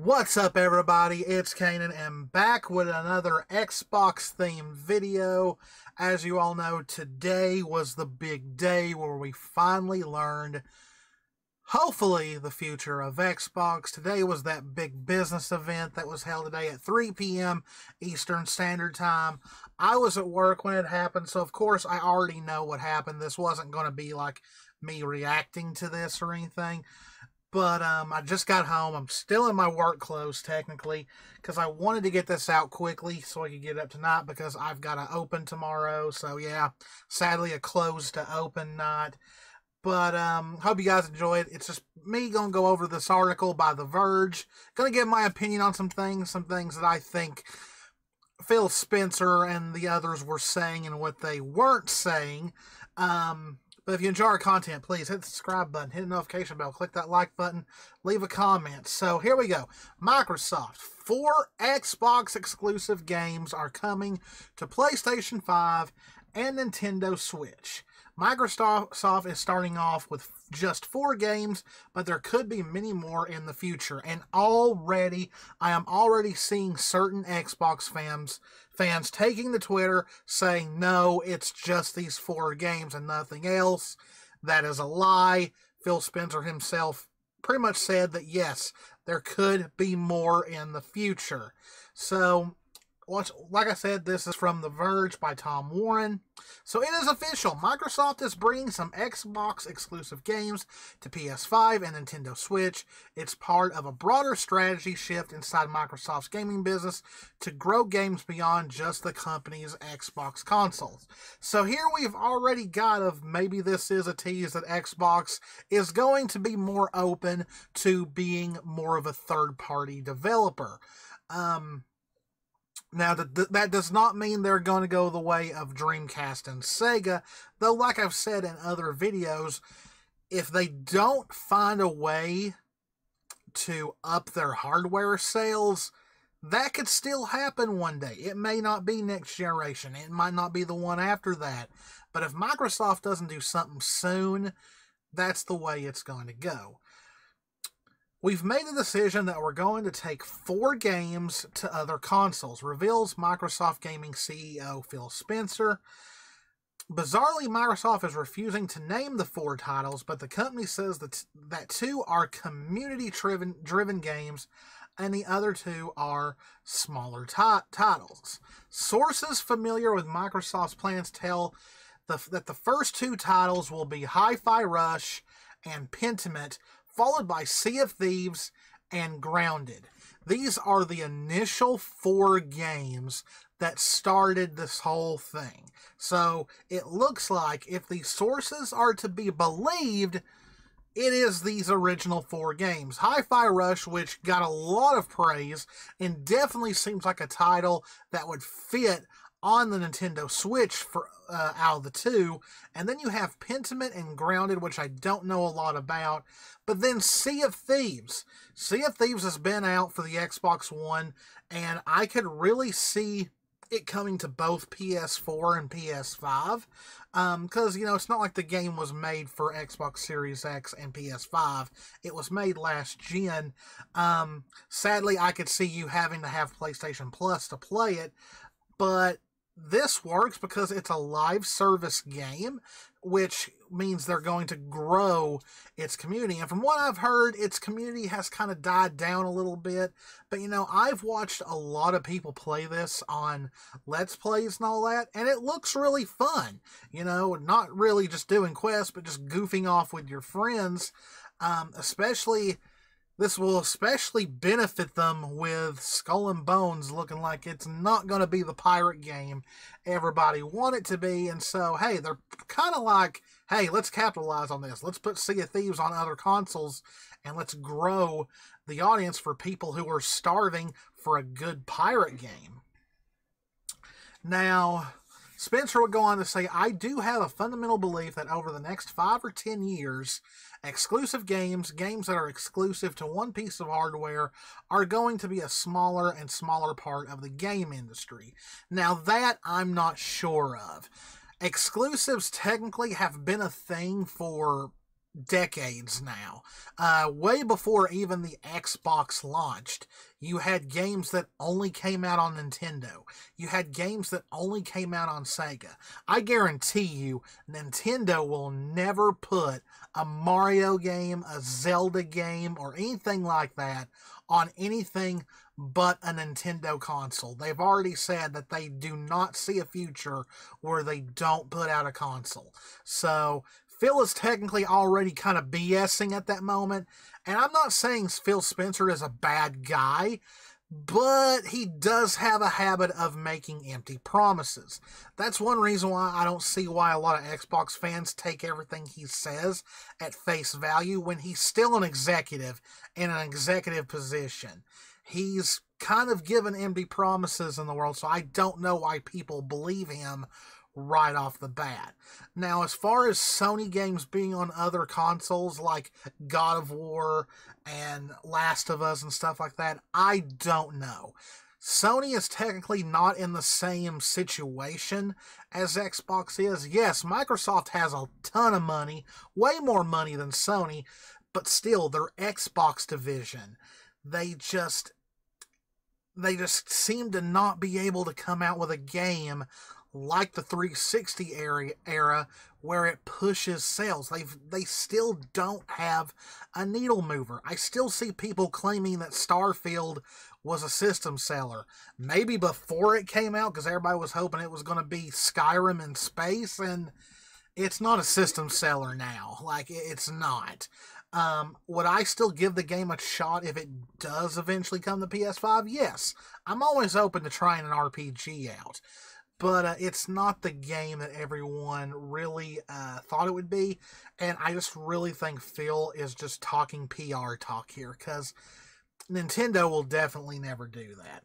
What's up, everybody? It's Cannan and back with another Xbox themed video. As you all know, today was the big day where we finally learned, hopefully, the future of Xbox. Today was that big business event that was held today at 3 p.m. Eastern Standard Time. I was at work when it happened, so of course I already know what happened. This wasn't going to be like me reacting to this or anything. But I just got home. I'm still in my work clothes, technically, because I wanted to get this out quickly so I could get it up tonight because I've got to open tomorrow. So, yeah, sadly, a closed to open night. But hope you guys enjoy it. It's just me going to go over this article by The Verge. Going to give my opinion on some things that I think Phil Spencer and the others were saying and what they weren't saying. But if you enjoy our content, please hit the subscribe button, hit the notification bell, click that like button, leave a comment. So here we go. Microsoft, 4 Xbox exclusive games are coming to PlayStation 5 and Nintendo Switch. Microsoft is starting off with just 4 games, but there could be many more in the future. And I am already seeing certain Xbox fans taking to Twitter saying, no, it's just these 4 games and nothing else. That is a lie. Phil Spencer himself pretty much said that, yes, there could be more in the future. So, like I said, this is from The Verge by Tom Warren. So it is official. Microsoft is bringing some Xbox exclusive games to PS5 and Nintendo Switch. It's part of a broader strategy shift inside Microsoft's gaming business to grow games beyond just the company's Xbox consoles. So here we've already got maybe this is a tease that Xbox is going to be more open to being more of a third-party developer. Now, that does not mean they're going to go the way of Dreamcast and Sega, though, like I've said in other videos, if they don't find a way to up their hardware sales, that could still happen one day. It may not be next generation. It might not be the one after that. But if Microsoft doesn't do something soon, that's the way it's going to go. We've made the decision that we're going to take 4 games to other consoles, reveals Microsoft Gaming CEO Phil Spencer. Bizarrely, Microsoft is refusing to name the 4 titles, but the company says that 2 are community-driven games and the other 2 are smaller titles. Sources familiar with Microsoft's plans tell that the first 2 titles will be Hi-Fi Rush and Pentiment, followed by Sea of Thieves and Grounded. These are the initial 4 games that started this whole thing. So it looks like, if the sources are to be believed, it is these original 4 games. Hi-Fi Rush, which got a lot of praise and definitely seems like a title that would fit on the Nintendo Switch out of the 2. And then you have Pentiment and Grounded, which I don't know a lot about. But then Sea of Thieves. Sea of Thieves has been out for the Xbox One, and I could really see it coming to both PS4 and PS5. Because, you know, it's not like the game was made for Xbox Series X and PS5. It was made last gen. Sadly, I could see you having to have PlayStation Plus to play it, but this works because it's a live service game, which means they're going to grow its community. And from what I've heard, its community has kind of died down a little bit. But, you know, I've watched a lot of people play this on Let's Plays and all that, and it looks really fun. You know, not really just doing quests, but just goofing off with your friends. This will especially benefit them with Skull and Bones looking like it's not going to be the pirate game everybody want it to be. And so, hey, they're kind of like, hey, let's capitalize on this. Let's put Sea of Thieves on other consoles and let's grow the audience for people who are starving for a good pirate game. Now, Spencer would go on to say, I do have a fundamental belief that over the next 5 or 10 years, exclusive games that are exclusive to one piece of hardware, are going to be a smaller and smaller part of the game industry. Now that I'm not sure of. Exclusives technically have been a thing for decades now. Way before even the Xbox launched, you had games that only came out on Nintendo. You had games that only came out on Sega. I guarantee you, Nintendo will never put a Mario game, a Zelda game, or anything like that on anything but a Nintendo console. They've already said that they do not see a future where they don't put out a console. So Phil is technically already kind of BSing at that moment, and I'm not saying Phil Spencer is a bad guy, but he does have a habit of making empty promises. That's one reason why I don't see why a lot of Xbox fans take everything he says at face value when he's still an executive in an executive position. He's kind of given empty promises in the world, so I don't know why people believe him right off the bat. Now, as far as Sony games being on other consoles like God of War and Last of Us and stuff like that, I don't know. Sony is technically not in the same situation as Xbox is. Yes, Microsoft has a ton of money, way more money than Sony, but still, their Xbox division, they just seem to not be able to come out with a game like the 360 era where it pushes sales. They still don't have a needle mover. I still see people claiming that Starfield was a system seller. Maybe before it came out, because everybody was hoping it was going to be Skyrim in space, and it's not a system seller now. Like, it's not. Would I still give the game a shot if it does eventually come to PS5? Yes. I'm always open to trying an RPG out. But it's not the game that everyone really thought it would be. And I just really think Phil is just talking PR talk here, because Nintendo will definitely never do that.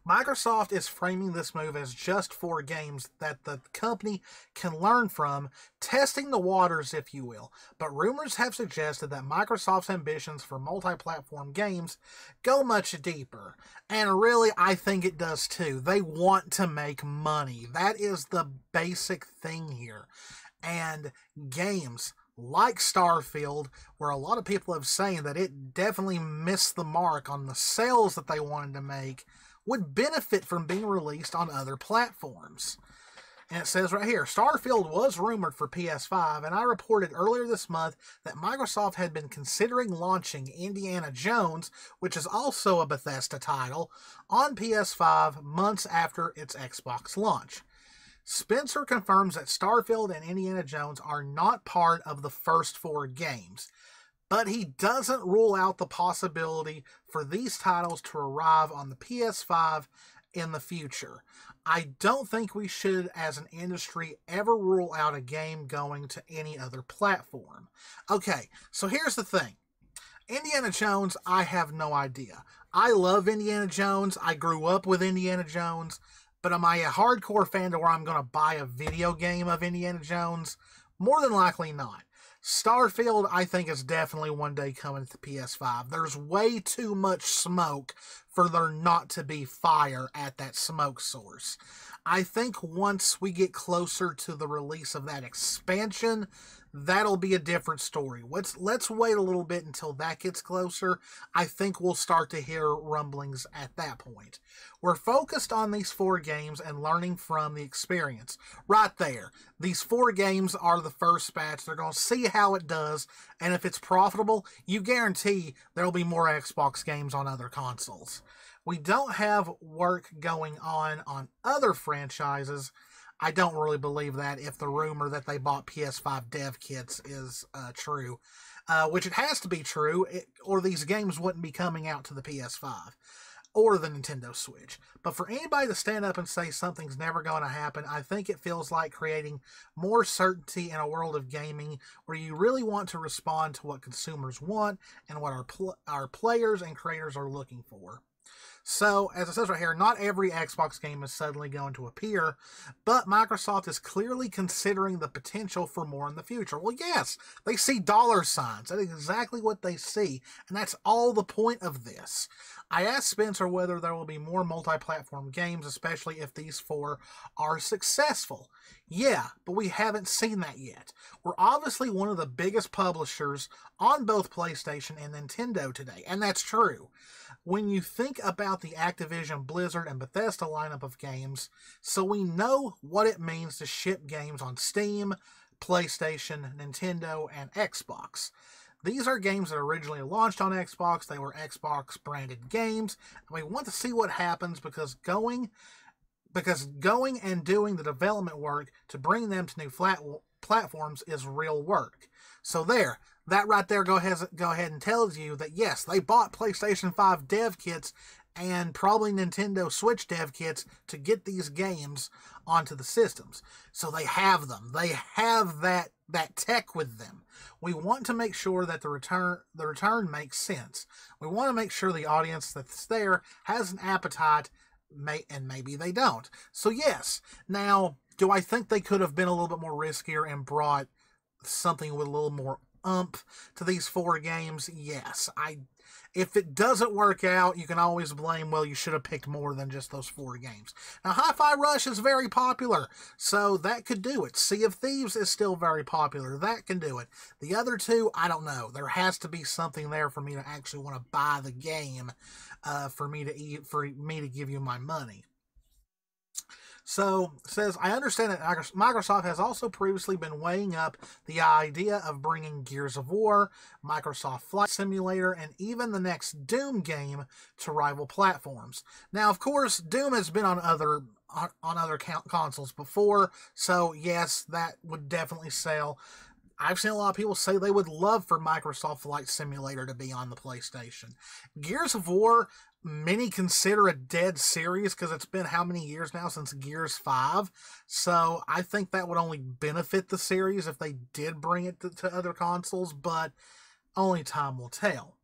Microsoft is framing this move as just for games that the company can learn from, testing the waters, if you will. But rumors have suggested that Microsoft's ambitions for multi-platform games go much deeper. And really, I think it does too. They want to make money. That is the basic thing here. And games like Starfield, where a lot of people have saying that it definitely missed the mark on the sales that they wanted to make, would benefit from being released on other platforms. And it says right here, Starfield was rumored for PS5, and I reported earlier this month that Microsoft had been considering launching Indiana Jones, which is also a Bethesda title, on PS5 months after its Xbox launch. Spencer confirms that Starfield and Indiana Jones are not part of the first 4 games, but he doesn't rule out the possibility for these titles to arrive on the PS5 in the future. I don't think we should, as an industry, ever rule out a game going to any other platform. Okay, so here's the thing. Indiana Jones, I have no idea. I love Indiana Jones. I grew up with Indiana Jones. But am I a hardcore fan to where I'm going to buy a video game of Indiana Jones? More than likely not. Starfield, I think, is definitely one day coming to PS5. There's way too much smoke for there not to be fire at that smoke source. I think once we get closer to the release of that expansion, that'll be a different story. Let's wait a little bit until that gets closer. I think we'll start to hear rumblings at that point. We're focused on these 4 games and learning from the experience. Right there. These 4 games are the first batch. They're going to see how it does, and if it's profitable, you guarantee there'll be more Xbox games on other consoles. We don't have work going on other franchises. I don't really believe that if the rumor that they bought PS5 dev kits is true, which it has to be true, or these games wouldn't be coming out to the PS5 or the Nintendo Switch. But for anybody to stand up and say something's never going to happen, I think it feels like creating more certainty in a world of gaming where you really want to respond to what consumers want and what our players and creators are looking for. So, as it says right here, not every Xbox game is suddenly going to appear, but Microsoft is clearly considering the potential for more in the future. Well, yes, they see dollar signs. That's exactly what they see, and that's all the point of this. I asked Spencer whether there will be more multi-platform games, especially if these 4 are successful. Yeah, but we haven't seen that yet. We're obviously one of the biggest publishers on both PlayStation and Nintendo today, and that's true. When you think about the Activision, Blizzard, and Bethesda lineup of games, so we know what it means to ship games on Steam, PlayStation, Nintendo, and Xbox. These are games that originally launched on Xbox. They were Xbox branded games, and we want to see what happens because going and doing the development work to bring them to new platforms is real work. So there, that right there go ahead and tells you that yes, they bought PlayStation 5 dev kits and probably Nintendo Switch dev kits to get these games onto the systems. So they have them. They have that tech with them. We want to make sure that the return makes sense. We want to make sure the audience that's there has an appetite, and maybe they don't. So yes, now, do I think they could have been a little bit more riskier and brought something with a little more oomph to these 4 games? Yes. If it doesn't work out, you can always blame, well, you should have picked more than just those 4 games. Now, Hi-Fi Rush is very popular, so that could do it. Sea of Thieves is still very popular. That can do it. The other 2, I don't know. There has to be something there for me to actually want to buy the game, for me to give you my money. So, it says, I understand that Microsoft has also previously been weighing up the idea of bringing Gears of War, Microsoft Flight Simulator, and even the next Doom game to rival platforms. Now, of course, Doom has been on other consoles before, so yes, that would definitely sell. I've seen a lot of people say they would love for Microsoft Flight Simulator to be on the PlayStation. Gears of War, many consider a dead series because it's been how many years now since Gears 5? So I think that would only benefit the series if they did bring it to other consoles, but only time will tell.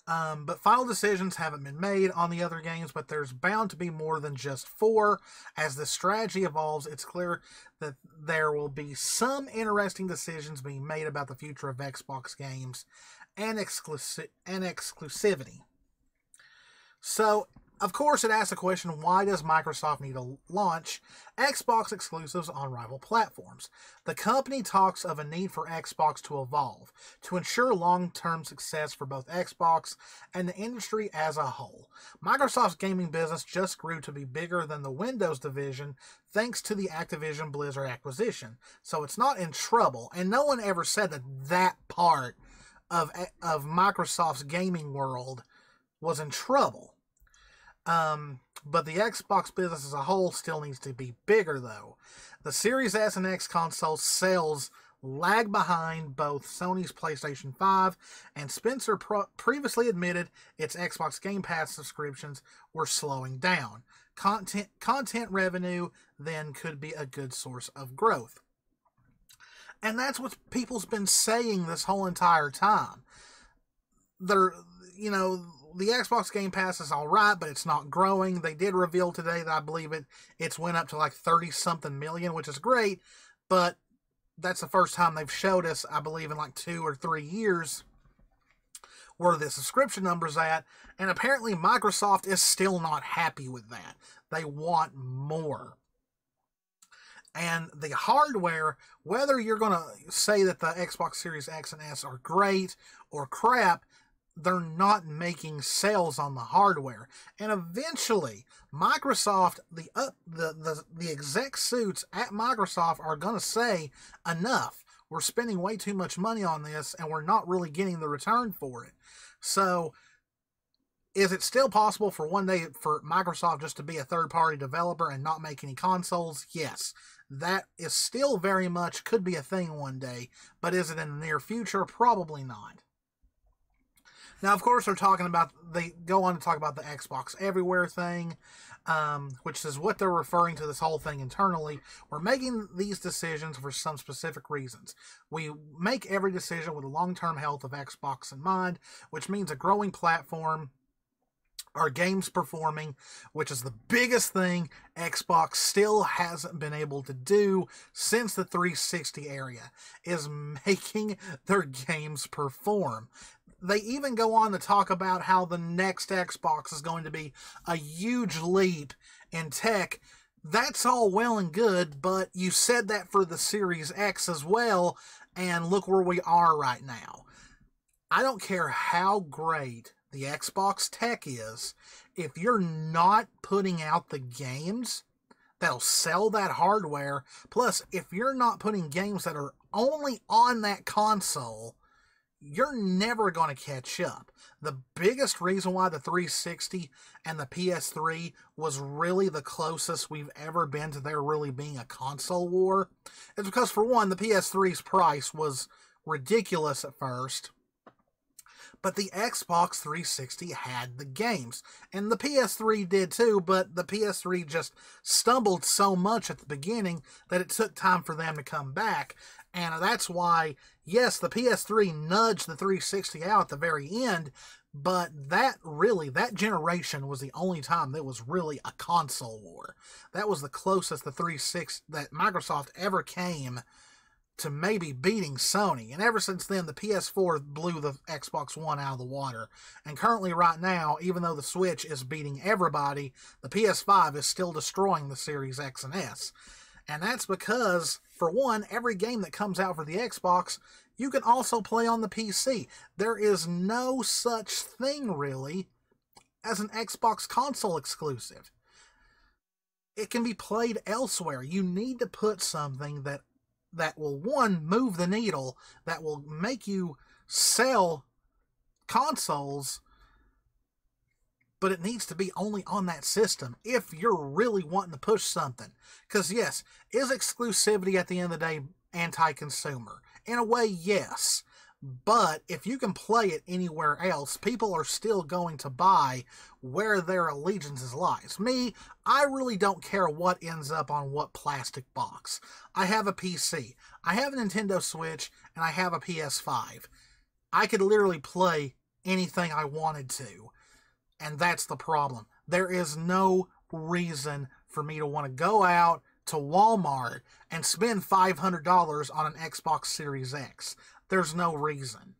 But final decisions haven't been made on the other games, but there's bound to be more than just 4. As the strategy evolves, it's clear that there will be some interesting decisions being made about the future of Xbox games and exclusivity. So, of course, it asks the question, why does Microsoft need to launch Xbox exclusives on rival platforms? The company talks of a need for Xbox to evolve, to ensure long-term success for both Xbox and the industry as a whole. Microsoft's gaming business just grew to be bigger than the Windows division thanks to the Activision Blizzard acquisition, so it's not in trouble, and no one ever said that part of Microsoft's gaming world was in trouble. But the Xbox business as a whole still needs to be bigger, though. The Series S and X console sales lag behind both Sony's PlayStation 5, and Spencer previously admitted its Xbox Game Pass subscriptions were slowing down. Content revenue then could be a good source of growth. And that's what people's been saying this whole entire time. The Xbox Game Pass is alright, but it's not growing. They did reveal today that I believe it's went up to like 30-something million, which is great, but that's the first time they've showed us, I believe, in like 2 or 3 years where the subscription number's at, and apparently Microsoft is still not happy with that. They want more. And the hardware, whether you're going to say that the Xbox Series X and S are great or crap, they're not making sales on the hardware. And eventually, Microsoft, the exec suits at Microsoft are going to say, enough. We're spending way too much money on this, and we're not really getting the return for it. So, is it still possible for one day for Microsoft just to be a third-party developer and not make any consoles? Yes. That is still very much could be a thing one day, but is it in the near future? Probably not. Now, of course, they go on to talk about the Xbox Everywhere thing, which is what they're referring to this whole thing internally. We're making these decisions for some specific reasons. We make every decision with the long-term health of Xbox in mind, which means a growing platform, our games performing, which is the biggest thing Xbox still hasn't been able to do since the 360 area, is making their games perform. They even go on to talk about how the next Xbox is going to be a huge leap in tech That's all well and good, but you said that for the Series X as well, and look where we are right now. I don't care how great the Xbox tech is, if you're not putting out the games that'll sell that hardware, plus if you're not putting games that are only on that console, you're never going to catch up. The biggest reason why the 360 and the PS3 was really the closest we've ever been to there really being a console war is because, for one, the PS3's price was ridiculous at first, but the Xbox 360 had the games, and the PS3 did too, but the PS3 just stumbled so much at the beginning that it took time for them to come back. And that's why, yes, the PS3 nudged the 360 out at the very end, but that generation was the only time there was really a console war. That was the closest the 360 that Microsoft ever came to maybe beating Sony. And ever since then, the PS4 blew the Xbox One out of the water. And currently right now, even though the Switch is beating everybody, the PS5 is still destroying the Series X and S. And that's because, for one, every game that comes out for the Xbox, you can also play on the PC. There is no such thing, really, as an Xbox console exclusive. It can be played elsewhere. You need to put something that will, one, move the needle, that will make you sell consoles, but it needs to be only on that system if you're really wanting to push something. Because, yes, is exclusivity at the end of the day anti-consumer? In a way, yes. But if you can play it anywhere else, people are still going to buy where their allegiances lies. Me, I really don't care what ends up on what plastic box. I have a PC, I have a Nintendo Switch, and I have a PS5. I could literally play anything I wanted to. And that's the problem. There is no reason for me to want to go out to Walmart and spend $500 on an Xbox Series X. There's no reason.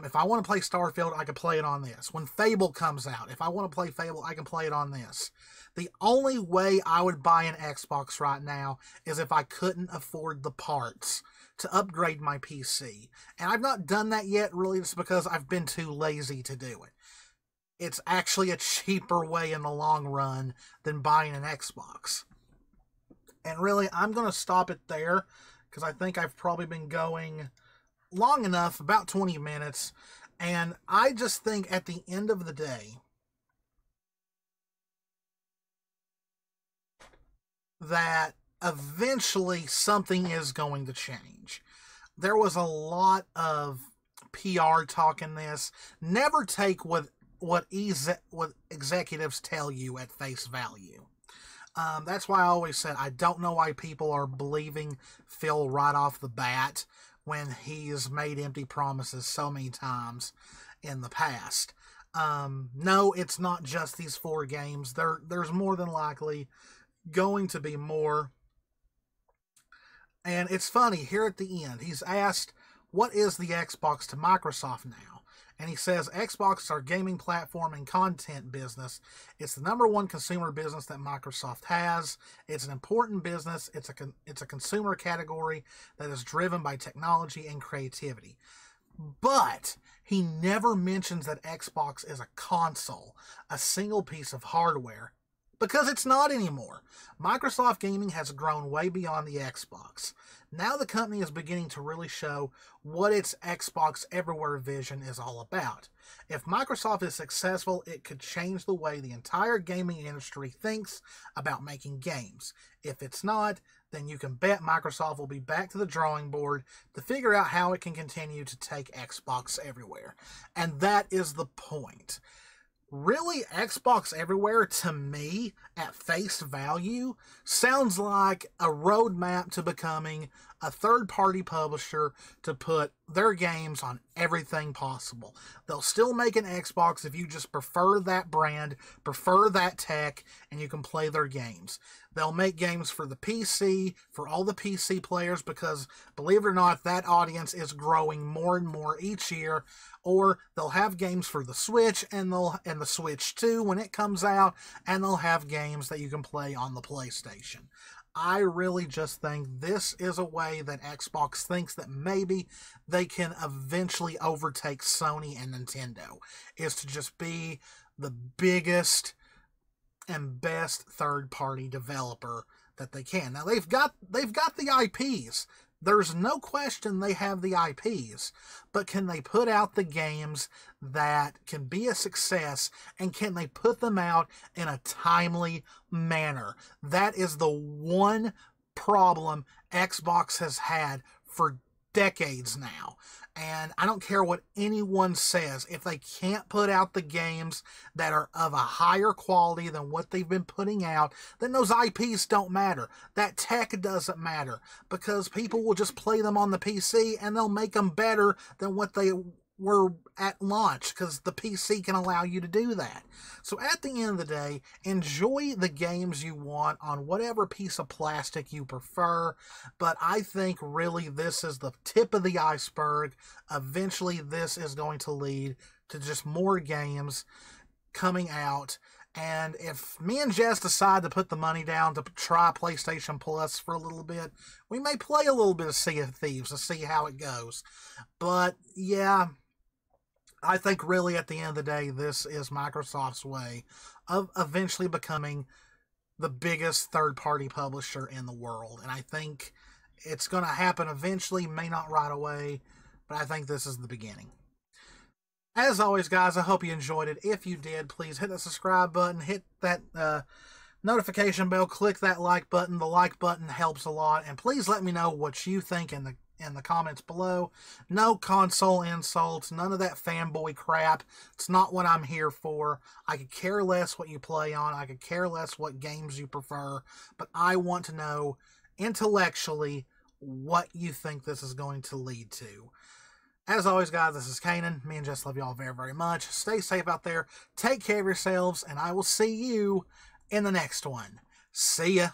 If I want to play Starfield, I can play it on this. When Fable comes out, if I want to play Fable, I can play it on this. The only way I would buy an Xbox right now is if I couldn't afford the parts to upgrade my PC. And I've not done that yet, really, just because I've been too lazy to do it. It's actually a cheaper way in the long run than buying an Xbox. And really, I'm going to stop it there, because I think I've probably been going long enough, about 20 minutes, and I just think at the end of the day that eventually something is going to change. There was a lot of PR talk in this. Never take what executives tell you at face value. That's why I always said I don't know why people are believing Phil right off the bat when he's made empty promises so many times in the past. No, it's not just these 4 games. There's more than likely going to be more. And it's funny, here at the end, he's asked, what is the Xbox to Microsoft now? And he says, Xbox is our gaming platform and content business. It's the #1 consumer business that Microsoft has. It's an important business. It's a consumer category that is driven by technology and creativity. But he never mentions that Xbox is a console, a single piece of hardware, because it's not anymore. Microsoft Gaming has grown way beyond the Xbox. Now the company is beginning to really show what its Xbox Everywhere vision is all about. If Microsoft is successful, it could change the way the entire gaming industry thinks about making games. If it's not, then you can bet Microsoft will be back to the drawing board to figure out how it can continue to take Xbox everywhere. And that is the point. Really, Xbox Everywhere, to me, at face value, sounds like a roadmap to becoming a third-party publisher to put their games on everything possible. They'll still make an Xbox if you just prefer that brand, prefer that tech, and you can play their games. They'll make games for the PC, for all the PC players, because, believe it or not, that audience is growing more and more each year. Or they'll have games for the Switch and the Switch 2 when it comes out, and they'll have games that you can play on the PlayStation. I really just think this is a way that Xbox thinks that maybe they can eventually overtake Sony and Nintendo, is to just be the biggest and best third-party developer that they can. Now they've got the IPs. There's no question they have the IPs, but can they put out the games that can be a success, and can they put them out in a timely manner? That is the one problem Xbox has had for decades now. And I don't care what anyone says, if they can't put out the games that are of a higher quality than what they've been putting out, then those IPs don't matter. That tech doesn't matter, because people will just play them on the PC and they'll make them better than what they were at launch, because the PC can allow you to do that. So at the end of the day, enjoy the games you want on whatever piece of plastic you prefer, but I think really this is the tip of the iceberg. Eventually this is going to lead to just more games coming out, and if me and Jess decide to put the money down to try PlayStation Plus for a little bit, we may play a little bit of Sea of Thieves to see how it goes. But yeah, I think really at the end of the day, this is Microsoft's way of eventually becoming the biggest third-party publisher in the world. And I think it's going to happen eventually, may not right away, but I think this is the beginning. As always, guys, I hope you enjoyed it. If you did, please hit the subscribe button, hit that notification bell, click that like button. The like button helps a lot. And please let me know what you think in the comments below. No console insults, none of that fanboy crap. It's not what I'm here for. I could care less what you play on. I could care less what games you prefer. But I want to know intellectually what you think this is going to lead to. As always, guys, this is Cannan. Me and Jess love you all very, very much. Stay safe out there. Take care of yourselves, and I will see you in the next one. See ya.